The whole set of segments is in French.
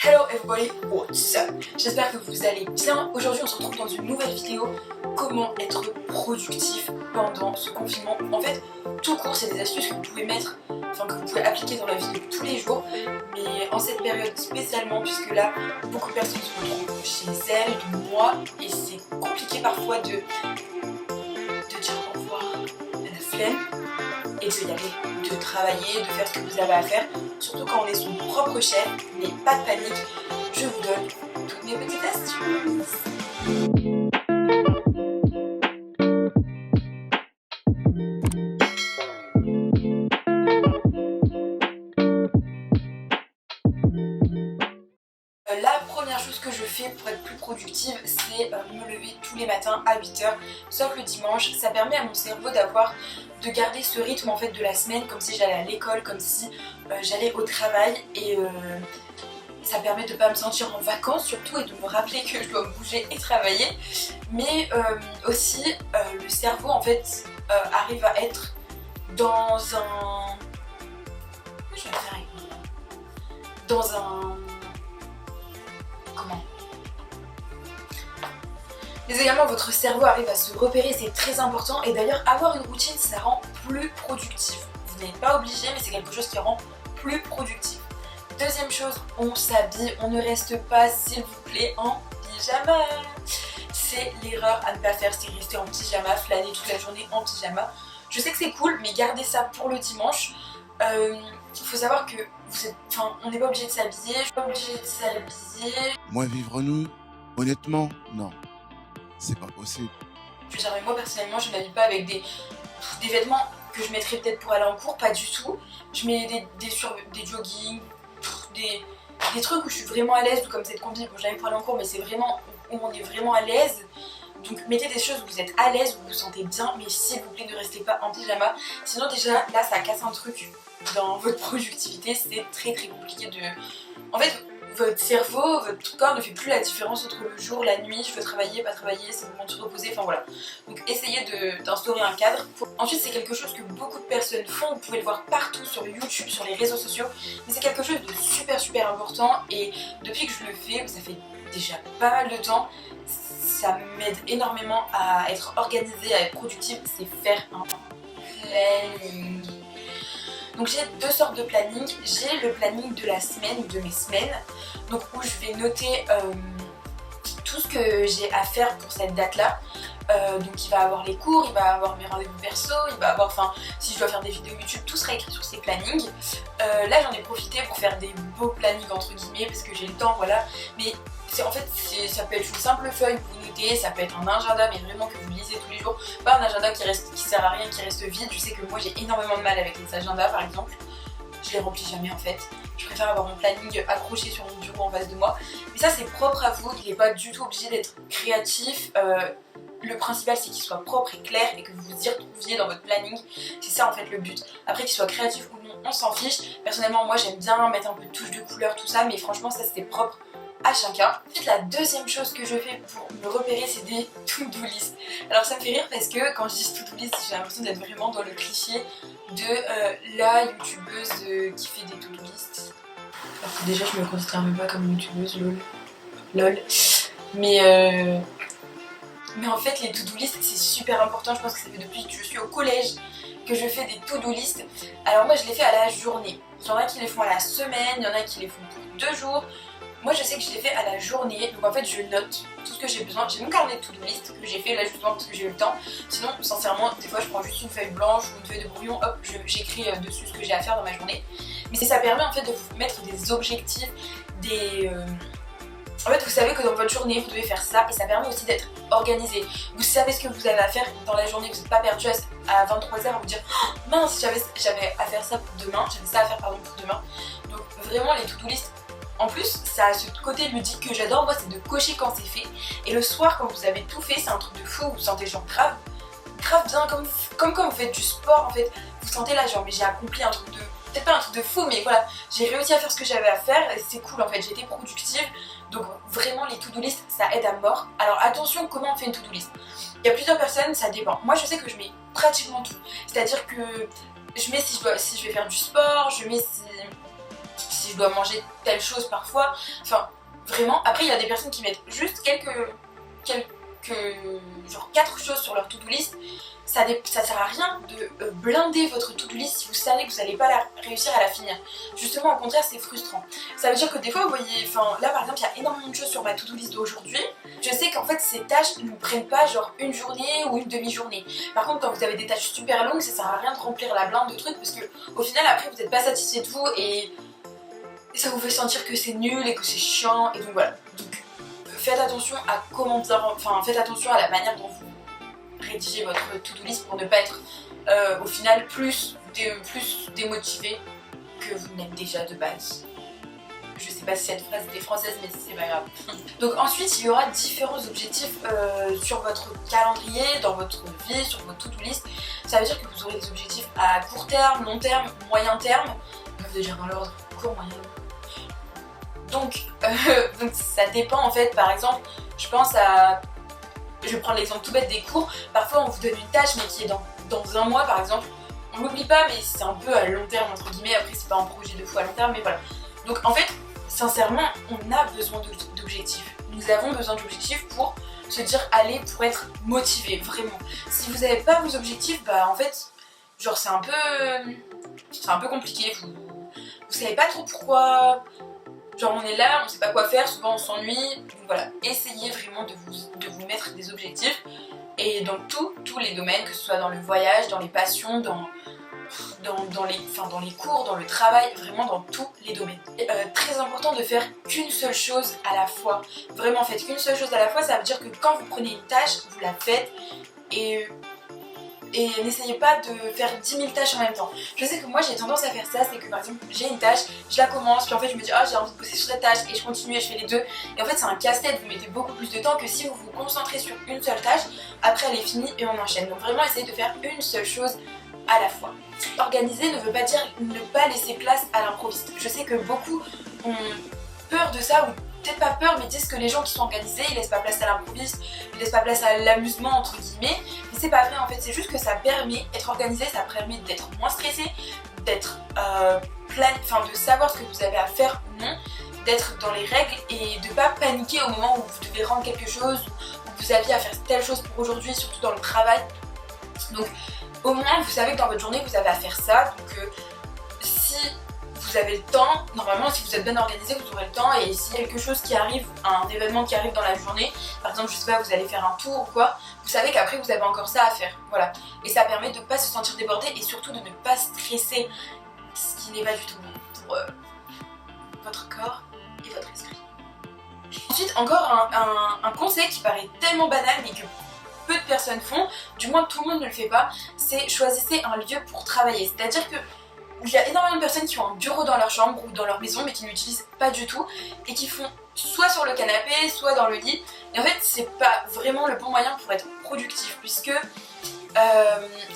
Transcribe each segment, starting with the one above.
Hello everybody, what's up? J'espère que vous allez bien. Aujourd'hui on se retrouve dans une nouvelle vidéo. Comment être productif pendant ce confinement. En fait, tout court, c'est des astuces que vous pouvez mettre, que vous pouvez appliquer dans la vie de tous les jours. Mais en cette période spécialement, puisque là, beaucoup de personnes se retrouvent chez elles, de moi, et c'est compliqué parfois de dire au revoir à la flemme et de y aller, de travailler, de faire ce que vous avez à faire, surtout quand on est son propre chef. Mais pas de panique, je vous donne toutes mes petites astuces. La première chose que je fais pour être plus productive, c'est me lever tous les matins à 8 h, sauf le dimanche. Ça permet à mon cerveau de garder ce rythme en fait de la semaine, comme si j'allais à l'école, comme si j'allais au travail, et ça permet de ne pas me sentir en vacances surtout, et de me rappeler que je dois me bouger et travailler. Mais aussi le cerveau en fait arrive à être dans un... Je vais le faire avec moi. Dans un... Comment? Mais également votre cerveau arrive à se repérer, c'est très important. Et d'ailleurs avoir une routine, ça rend plus productif. Vous n'êtes pas obligé, mais c'est quelque chose qui rend plus productif. Deuxième chose, on s'habille, on ne reste pas s'il vous plaît en pyjama. C'est l'erreur à ne pas faire, c'est rester en pyjama, flâner toute la journée en pyjama. Je sais que c'est cool, mais gardez ça pour le dimanche. Il faut savoir que on n'est pas obligé de s'habiller, je suis pas obligée de s'habiller. Moi, vivre nu, honnêtement, non, c'est pas possible. Je veux dire, mais moi personnellement, je ne m'habille pas avec des vêtements que je mettrais peut-être pour aller en cours, pas du tout. Je mets des joggings, des trucs où je suis vraiment à l'aise, comme cette combi, bon j'avais pour aller en cours, mais c'est vraiment où on est vraiment à l'aise. Donc mettez des choses où vous êtes à l'aise, où vous vous sentez bien, mais s'il vous plaît ne restez pas en pyjama. Sinon déjà là ça casse un truc dans votre productivité, c'est très compliqué de... En fait votre cerveau, votre corps ne fait plus la différence entre le jour, la nuit, je veux travailler, pas travailler, c'est le moment de se reposer, enfin voilà. Donc essayez d'instaurer un cadre. Ensuite c'est quelque chose que beaucoup de personnes font, vous pouvez le voir partout sur YouTube, sur les réseaux sociaux, mais c'est quelque chose de super important, et depuis que je le fais, ça fait déjà pas mal de temps, ça m'aide énormément à être organisée, à être productive, c'est faire un planning. Donc j'ai deux sortes de planning. J'ai le planning de la semaine, de mes semaines, donc où je vais noter tout ce que j'ai à faire pour cette date là. Donc il va avoir les cours, il va avoir mes rendez-vous perso, il va avoir, si je dois faire des vidéos YouTube, tout sera écrit sur ces plannings. Là j'en ai profité pour faire des beaux plannings entre guillemets parce que j'ai le temps, voilà. Mais en fait ça peut être une simple feuille que vous notez, ça peut être un agenda mais vraiment que vous lisez tous les jours, pas un agenda qui sert à rien, qui reste vide. Je sais que moi j'ai énormément de mal avec les agendas par exemple, je les remplis jamais en fait. Je préfère avoir mon planning accroché sur mon bureau en face de moi. Mais ça c'est propre à vous, il n'est pas du tout obligé d'être créatif. Le principal c'est qu'il soit propre et clair et que vous vous y retrouviez dans votre planning. C'est ça en fait le but. Après qu'il soit créatif ou non, on s'en fiche. Personnellement moi j'aime bien mettre un peu de touche de couleur, tout ça, mais franchement ça c'est propre à chacun. Ensuite la deuxième chose que je fais pour me repérer c'est des to-do list. Alors ça me fait rire parce que quand je dis to-do list j'ai l'impression d'être vraiment dans le cliché de la youtubeuse qui fait des to-do list. Alors que déjà je me considère même pas comme une youtubeuse, lol. Mais en fait les to-do list c'est super important. Je pense que ça fait depuis que je suis au collège que je fais des to-do list. Alors moi je les fais à la journée. Il y en a qui les font à la semaine, il y en a qui les font pour 2 jours. Moi je sais que je les fais à la journée, donc en fait je note tout ce que j'ai besoin. J'ai mon carnet de to-do list que j'ai fait là justement parce que j'ai eu le temps. Sinon sincèrement des fois je prends juste une feuille blanche ou une feuille de brouillon, hop j'écris dessus ce que j'ai à faire dans ma journée. Mais ça permet en fait de vous mettre des objectifs, en fait vous savez que dans votre journée vous devez faire ça, et ça permet aussi d'être organisé. Vous savez ce que vous avez à faire dans la journée, vous n'êtes pas perdu à 23 h à vous dire oh, mince j'avais à faire ça pour demain, j'avais ça à faire pardon pour demain. Donc vraiment les to-do list, en plus ça a ce côté ludique que j'adore moi, c'est de cocher quand c'est fait. Et le soir quand vous avez tout fait, c'est un truc de fou, vous vous sentez genre grave bien, comme quand vous faites du sport en fait. Vous sentez là genre mais j'ai accompli un truc de... peut-être pas un truc de fou mais voilà, j'ai réussi à faire ce que j'avais à faire et c'est cool en fait, j'ai été productive. Donc vraiment les to-do list ça aide à mort. Alors attention comment on fait une to-do list. Il y a plusieurs personnes, ça dépend. Moi je sais que je mets pratiquement tout. C'est à dire que je mets si je vais faire du sport, je mets si je dois manger telle chose parfois, enfin vraiment. Après il y a des personnes qui mettent juste genre 4 choses sur leur to-do list. Ça sert à rien de blinder votre to-do list si vous savez que vous n'allez pas réussir à la finir. Justement, au contraire, c'est frustrant. Ça veut dire que des fois, vous voyez, là par exemple, il y a énormément de choses sur ma to-do list d'aujourd'hui. Je sais qu'en fait, ces tâches ne prennent pas genre une journée ou une demi-journée. Par contre, quand vous avez des tâches super longues, ça sert à rien de remplir la blinde de trucs parce que au final, après, vous n'êtes pas satisfait de vous et ça vous fait sentir que c'est nul et que c'est chiant. Et donc voilà. Donc, faites attention à faites attention à la manière dont vous rédigez votre to-do list pour ne pas être au final plus démotivé que vous n'êtes déjà de base. Je sais pas si cette phrase était française, mais c'est pas grave. Donc ensuite, il y aura différents objectifs sur votre calendrier, dans votre vie, sur votre to-do list. Ça veut dire que vous aurez des objectifs à court terme, long terme, moyen terme. Ils peuvent déjà dans l'ordre court, moyen. Donc ça dépend en fait. Par exemple, je vais prendre l'exemple tout bête des cours. Parfois on vous donne une tâche mais qui est dans un mois par exemple. On l'oublie pas mais c'est un peu à long terme entre guillemets. Après c'est pas un projet de fou à long terme mais voilà. Donc en fait sincèrement on a besoin d'objectifs. Nous avons besoin d'objectifs pour se dire allez, pour être motivé vraiment. Si vous n'avez pas vos objectifs, bah en fait genre c'est un peu compliqué. Vous savez pas trop pourquoi. Genre on est là, on sait pas quoi faire, souvent on s'ennuie, donc voilà, essayez vraiment de vous mettre des objectifs et dans tous les domaines, que ce soit dans le voyage, dans les passions, dans les cours, dans le travail, vraiment dans tous les domaines. Très important de faire qu'une seule chose à la fois. Vraiment faites qu'une seule chose à la fois, ça veut dire que quand vous prenez une tâche, vous la faites et n'essayez pas de faire 10 000 tâches en même temps. Je sais que moi j'ai tendance à faire ça, c'est que par exemple j'ai une tâche, je la commence, puis en fait je me dis ah j'ai envie de bosser sur cette tâche et je continue et je fais les deux. Et en fait c'est un casse-tête, vous mettez beaucoup plus de temps que si vous vous concentrez sur une seule tâche, après elle est finie et on enchaîne. Donc vraiment essayez de faire une seule chose à la fois. Organiser ne veut pas dire ne pas laisser place à l'improviste. Je sais que beaucoup ont peur de ça, ou peut-être pas peur, mais disent que les gens qui sont organisés, ils laissent pas place à l'improviste, ils laissent pas place à l'amusement entre guillemets, mais c'est pas vrai en fait, c'est juste que ça permet, être organisé, ça permet d'être moins stressé, d'être de savoir ce que vous avez à faire ou non, d'être dans les règles et de pas paniquer au moment où vous devez rendre quelque chose, ou vous aviez à faire telle chose pour aujourd'hui, surtout dans le travail. Donc au moins vous savez que dans votre journée vous avez à faire ça, donc si vous avez le temps, normalement si vous êtes bien organisé vous aurez le temps, et si quelque chose qui arrive, un événement qui arrive dans la journée, par exemple je sais pas, vous allez faire un tour ou quoi, vous savez qu'après vous avez encore ça à faire, voilà. Et ça permet de ne pas se sentir débordé et surtout de ne pas stresser, ce qui n'est pas du tout bon pour votre corps et votre esprit. Ensuite encore un conseil qui paraît tellement banal mais que peu de personnes font, du moins tout le monde ne le fait pas, c'est choisissez un lieu pour travailler. C'est-à-dire que il y a énormément de personnes qui ont un bureau dans leur chambre ou dans leur maison mais qui n'utilisent pas du tout et qui font soit sur le canapé, soit dans le lit. Et en fait c'est pas vraiment le bon moyen pour être productif, puisque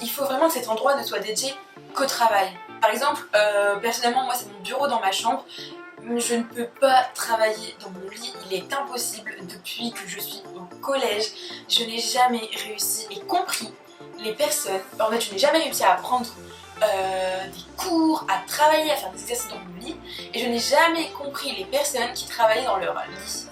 il faut vraiment que cet endroit ne soit dédié qu'au travail. Par exemple, personnellement moi c'est mon bureau dans ma chambre. Je ne peux pas travailler dans mon lit, il est impossible. Depuis que je suis au collège, je n'ai jamais réussi et compris les personnes. En fait, je n'ai jamais réussi à apprendre des cours, à travailler, à faire des exercices dans mon lit, et je n'ai jamais compris les personnes qui travaillaient dans leur lit.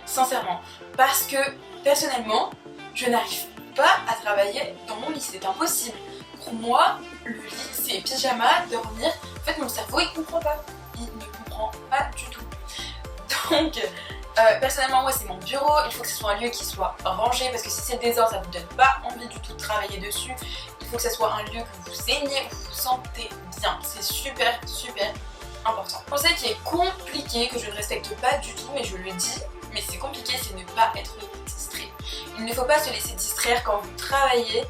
Sincèrement, parce que personnellement, je n'arrive pas à travailler dans mon lit, c'est impossible. Pour moi, le lit, c'est pyjama, dormir. En fait, mon cerveau, il comprend pas. Il ne comprend pas du tout. Donc, personnellement, moi, c'est mon bureau. Il faut que ce soit un lieu qui soit rangé, parce que si c'est le désordre, ça ne vous donne pas envie du tout de travailler dessus. Il faut que ce soit un lieu que vous aimiez, où vous vous sentez bien. C'est super, super important. Un conseil qui est compliqué, que je ne respecte pas du tout, mais je le dis, mais c'est compliqué, c'est ne pas être distrait. Il ne faut pas se laisser distraire quand vous travaillez.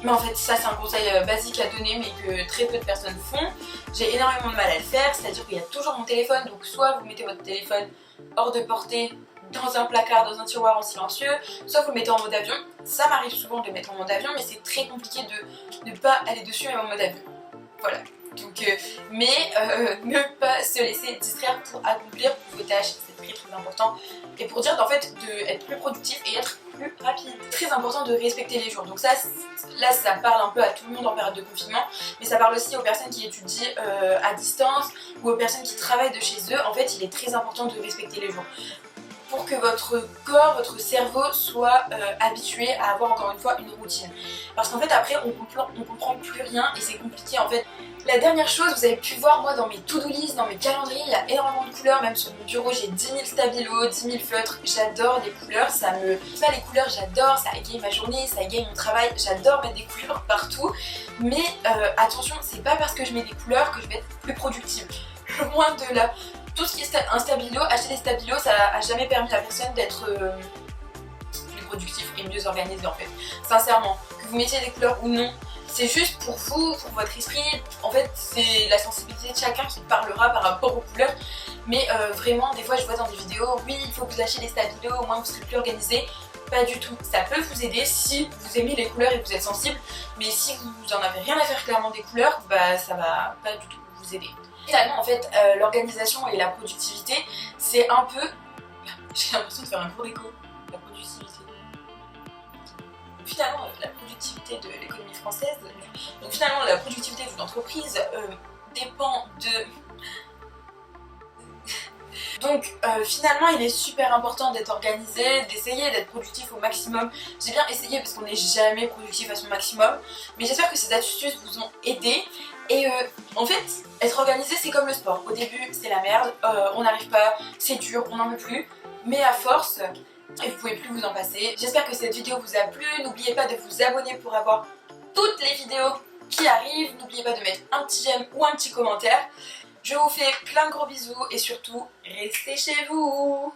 Mais en fait ça c'est un conseil basique à donner mais que très peu de personnes font. J'ai énormément de mal à le faire, c'est-à-dire qu'il y a toujours mon téléphone, donc soit vous mettez votre téléphone hors de portée, dans un placard, dans un tiroir en silencieux, soit vous le mettez en mode avion. Ça m'arrive souvent de le mettre en mode avion, mais c'est très compliqué de ne pas aller dessus même en mode avion. Voilà. Donc, ne pas se laisser distraire pour accomplir vos tâches, c'est très important. Et pour dire en fait d'être plus productif et être plus rapide. Très important de respecter les jours. Donc ça, là ça parle un peu à tout le monde en période de confinement, mais ça parle aussi aux personnes qui étudient à distance ou aux personnes qui travaillent de chez eux. En fait, il est très important de respecter les jours pour que votre corps, votre cerveau soit habitué à avoir encore une fois une routine. Parce qu'en fait après on comprend plus rien et c'est compliqué en fait. La dernière chose, vous avez pu voir moi dans mes to-do list, dans mes calendriers, il y a énormément de couleurs, même sur mon bureau j'ai 10 000 stabilos, 10 000 feutres, j'adore les couleurs, les couleurs j'adore, ça égaye ma journée, ça égaye mon travail, j'adore mettre des couleurs partout, mais attention, c'est pas parce que je mets des couleurs que je vais être plus productive, loin de là. Tout ce qui est un stabilo, acheter des stabilos, ça a jamais permis à personne d'être plus productif et mieux organisé en fait. Sincèrement, que vous mettiez des couleurs ou non, c'est juste pour vous, pour votre esprit. En fait, c'est la sensibilité de chacun qui parlera par rapport aux couleurs. Mais vraiment, des fois, je vois dans des vidéos, oui, il faut que vous achetiez des stabilos, au moins vous serez plus organisé. Pas du tout. Ça peut vous aider si vous aimez les couleurs et que vous êtes sensible. Mais si vous en avez rien à faire clairement des couleurs, bah ça va pas du tout vous aider. Finalement, en fait, l'organisation et la productivité, c'est un peu... J'ai l'impression de faire un cours d'éco. La productivité. Finalement, la productivité de l'économie française, donc finalement, la productivité d'une entreprise dépend de... Donc finalement il est super important d'être organisé, d'essayer d'être productif au maximum. J'ai bien essayé parce qu'on n'est jamais productif à son maximum, mais j'espère que ces astuces vous ont aidé. Et en fait, être organisé c'est comme le sport. Au début c'est la merde, on n'arrive pas, c'est dur, on n'en veut plus, mais à force, et vous pouvez plus vous en passer. J'espère que cette vidéo vous a plu, n'oubliez pas de vous abonner pour avoir toutes les vidéos qui arrivent, n'oubliez pas de mettre un petit j'aime ou un petit commentaire. Je vous fais plein de gros bisous et surtout, restez chez vous.